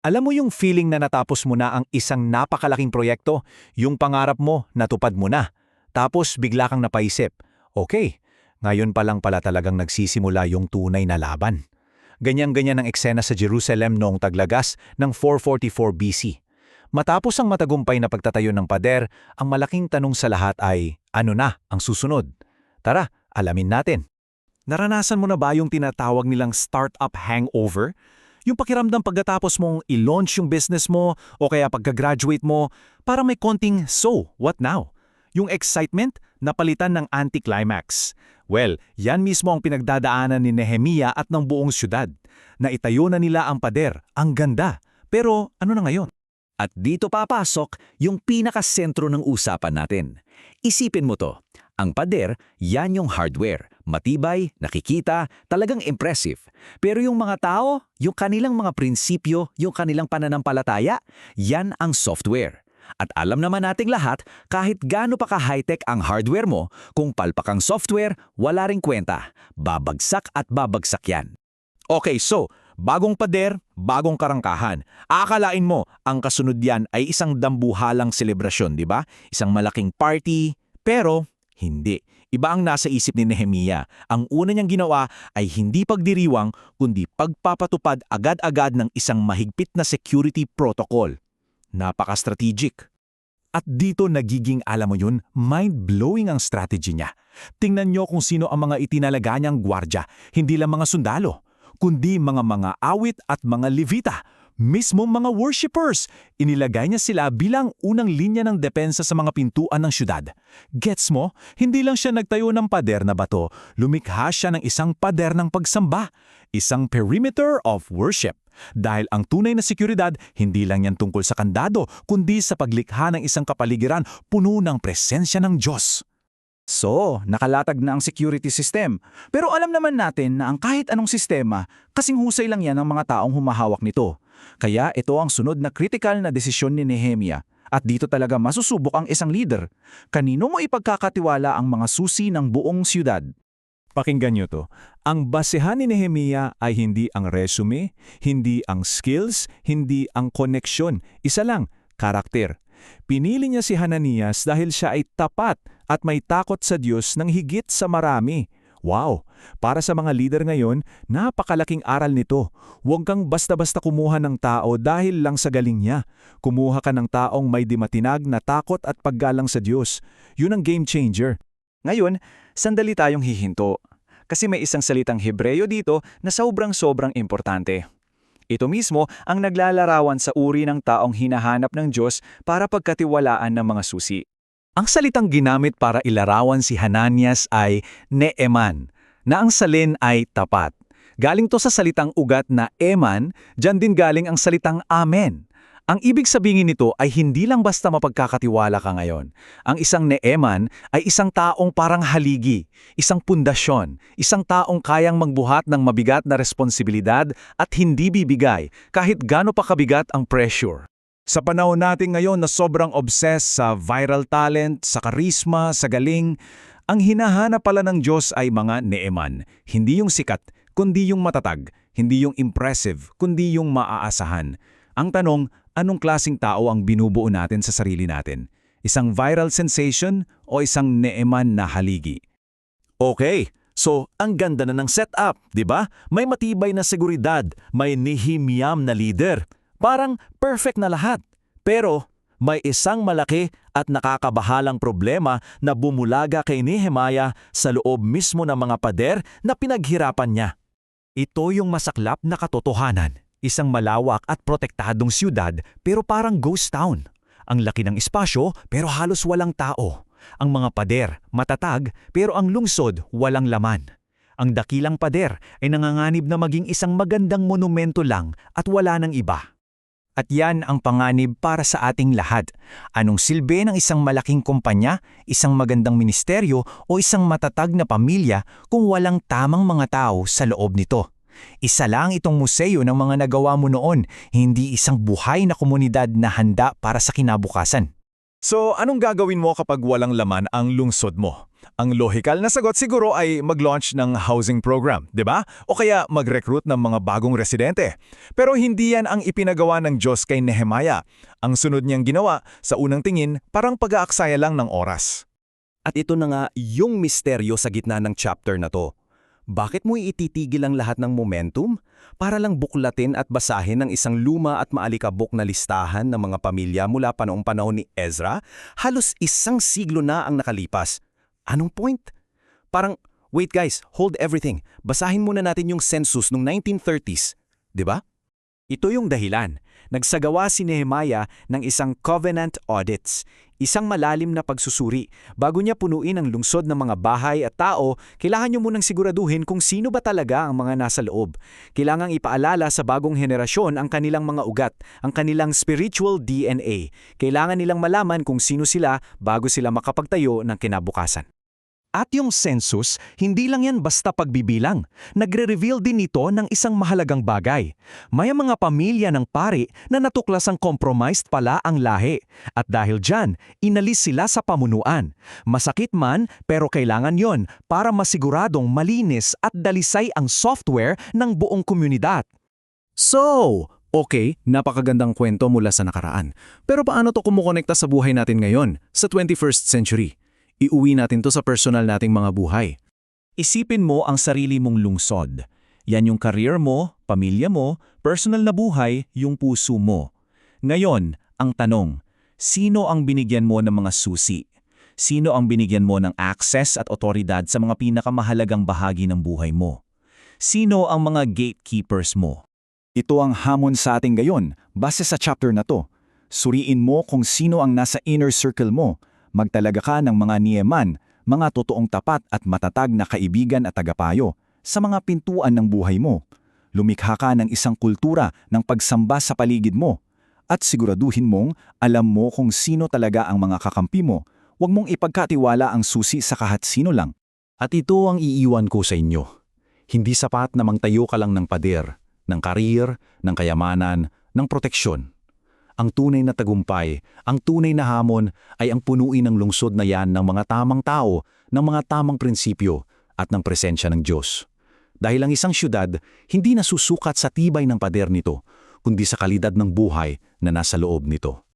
Alam mo yung feeling na natapos mo na ang isang napakalaking proyekto, yung pangarap mo, natupad mo na. Tapos bigla kang napaisip, okay, ngayon pa lang pala talagang nagsisimula yung tunay na laban. Ganyan-ganyan ang eksena sa Jerusalem noong taglagas ng 444 BC. Matapos ang matagumpay na pagtatayo ng pader, ang malaking tanong sa lahat ay, ano na ang susunod? Tara, alamin natin. Naranasan mo na ba yung tinatawag nilang startup hangover? Yung pakiramdam pagkatapos mong i-launch yung business mo o kaya pagka-graduate mo, parang may konting, so, what now? Yung excitement, napalitan ng anticlimax. Well, yan mismo ang pinagdadaanan ni Nehemia at ng buong syudad. Naitayo na nila ang pader, ang ganda. Pero ano na ngayon? At dito papasok yung pinakasentro ng usapan natin. Isipin mo to, ang pader, yan yung hardware. Matibay, nakikita, talagang impressive. Pero yung mga tao, yung kanilang mga prinsipyo, yung kanilang pananampalataya, yan ang software. At alam naman nating lahat, kahit gaano pa ka-high-tech ang hardware mo, kung palpak ang software, wala ring kwenta. Babagsak at babagsak yan. Okay, so, bagong pader, bagong karangkahan. Akalain mo, ang kasunod yan ay isang dambuhalang selebrasyon, di ba? Isang malaking party, pero hindi. Iba ang nasa isip ni Nehemia. Ang una niyang ginawa ay hindi pagdiriwang, kundi pagpapatupad agad-agad ng isang mahigpit na security protocol. Napaka-strategic. At dito nagiging, alam mo yun, mind-blowing ang strategy niya. Tingnan niyo kung sino ang mga itinalaga niyang gwardya, hindi lang mga sundalo, kundi mga awit at mga levita. Mismong mga worshippers, inilagay niya sila bilang unang linya ng depensa sa mga pintuan ng syudad. Gets mo? Hindi lang siya nagtayo ng pader na bato, lumikha siya ng isang pader ng pagsamba, isang perimeter of worship. Dahil ang tunay na seguridad, hindi lang yan tungkol sa kandado, kundi sa paglikha ng isang kapaligiran puno ng presensya ng Diyos. So, nakalatag na ang security system. Pero alam naman natin na ang kahit anong sistema, kasing husay lang yan ng mga taong humahawak nito. Kaya ito ang sunod na critical na desisyon ni Nehemia. At dito talaga masusubok ang isang leader. Kanino mo ipagkakatiwala ang mga susi ng buong siyudad? Pakinggan niyo to. Ang basehan ni Nehemia ay hindi ang resume, hindi ang skills, hindi ang koneksyon. Isa lang, karakter. Pinili niya si Hananias dahil siya ay tapat at may takot sa Diyos ng higit sa marami. Wow! Para sa mga leader ngayon, napakalaking aral nito. Huwag kang basta-basta kumuha ng tao dahil lang sa galing niya. Kumuha ka ng taong may dimatinag na takot at paggalang sa Diyos. Yun ang game changer. Ngayon, sandali tayong hihinto. Kasi may isang salitang Hebreyo dito na sobrang importante. Ito mismo ang naglalarawan sa uri ng taong hinahanap ng Diyos para pagkatiwalaan ng mga susi. Ang salitang ginamit para ilarawan si Hananias ay Neeman, na ang salin ay tapat. Galing to sa salitang ugat na eman, dyan din galing ang salitang amen. Ang ibig sabihin nito ay hindi lang basta mapagkakatiwala ka ngayon. Ang isang Neeman ay isang taong parang haligi, isang pundasyon, isang taong kayang magbuhat ng mabigat na responsibilidad at hindi bibigay kahit gaano pa kabigat ang pressure. Sa panahon natin ngayon na sobrang obsessed sa viral talent, sa karisma, sa galing, ang hinahanap pala ng Diyos ay mga Neeman. Hindi yung sikat, kundi yung matatag. Hindi yung impressive, kundi yung maaasahan. Ang tanong, anong klasing tao ang binubuo natin sa sarili natin? Isang viral sensation o isang Neeman na haligi? Okay, so ang ganda na ng setup, di ba? May matibay na seguridad, may Nehemiam na leader. Parang perfect na lahat. Pero may isang malaki at nakakabahalang problema na bumulaga kay Nehemia sa loob mismo ng mga pader na pinaghirapan niya. Ito yung masaklap na katotohanan. Isang malawak at protektadong siyudad pero parang ghost town. Ang laki ng espasyo pero halos walang tao. Ang mga pader, matatag pero ang lungsod walang laman. Ang dakilang pader ay nanganganib na maging isang magandang monumento lang at wala nang iba. At yan ang panganib para sa ating lahat. Anong silbi ng isang malaking kumpanya, isang magandang ministeryo o isang matatag na pamilya kung walang tamang mga tao sa loob nito? Isa lang itong museo ng mga nagawa mo noon, hindi isang buhay na komunidad na handa para sa kinabukasan. So, anong gagawin mo kapag walang laman ang lungsod mo? Ang lohikal na sagot siguro ay mag-launch ng housing program, di ba? O kaya mag-recruit ng mga bagong residente. Pero hindi yan ang ipinagawa ng Diyos kay Nehemiah. Ang sunod niyang ginawa, sa unang tingin, parang pag-aaksaya lang ng oras. At ito na nga yung misteryo sa gitna ng chapter na to. Bakit mo ititigil ang lahat ng momentum? Para lang buklatin at basahin ang isang luma at maalikabok na listahan ng mga pamilya mula pa noong panahon ni Ezra? Halos 1 siglo na ang nakalipas. Anong point? Parang, wait guys, hold everything. Basahin muna natin yung census noong 1930s. 'Di ba? Ito yung dahilan. Nagsagawa si Nehemiah ng isang covenant audits, isang malalim na pagsusuri. Bago niya punuin ang lungsod ng mga bahay at tao, kailangan niyo munang siguraduhin kung sino ba talaga ang mga nasa loob. Kailangang ipaalala sa bagong henerasyon ang kanilang mga ugat, ang kanilang spiritual DNA. Kailangan nilang malaman kung sino sila bago sila makapagtayo ng kinabukasan. At yung census, hindi lang yan basta pagbibilang. Nagre-reveal din ito ng isang mahalagang bagay. May mga pamilya ng pari na natuklasang compromised pala ang lahi. At dahil dyan, inalis sila sa pamunuan. Masakit man, pero kailangan yon para masiguradong malinis at dalisay ang software ng buong komunidad. So, okay, napakagandang kwento mula sa nakaraan. Pero paano to kumukonekta sa buhay natin ngayon, sa 21st century? Iuwi natin to sa personal nating mga buhay. Isipin mo ang sarili mong lungsod. Yan yung career mo, pamilya mo, personal na buhay, yung puso mo. Ngayon, ang tanong, sino ang binigyan mo ng mga susi? Sino ang binigyan mo ng access at otoridad sa mga pinakamahalagang bahagi ng buhay mo? Sino ang mga gatekeepers mo? Ito ang hamon sa ating gayon, base sa chapter na to. Suriin mo kung sino ang nasa inner circle mo. Magtalaga ka ng mga niyeman, mga totoong tapat at matatag na kaibigan at tagapayo sa mga pintuan ng buhay mo. Lumikha ka ng isang kultura ng pagsamba sa paligid mo. At siguraduhin mong alam mo kung sino talaga ang mga kakampi mo. Huwag mong ipagkatiwala ang susi sa kahit sino lang. At ito ang iiwan ko sa inyo. Hindi sapat na mangtayo ka lang ng pader, ng karir, ng kayamanan, ng proteksyon. Ang tunay na tagumpay, ang tunay na hamon ay ang punuin ng lungsod na yan ng mga tamang tao, ng mga tamang prinsipyo at ng presensya ng Diyos. Dahil ang isang syudad hindi nasusukat sa tibay ng pader nito, kundi sa kalidad ng buhay na nasa loob nito.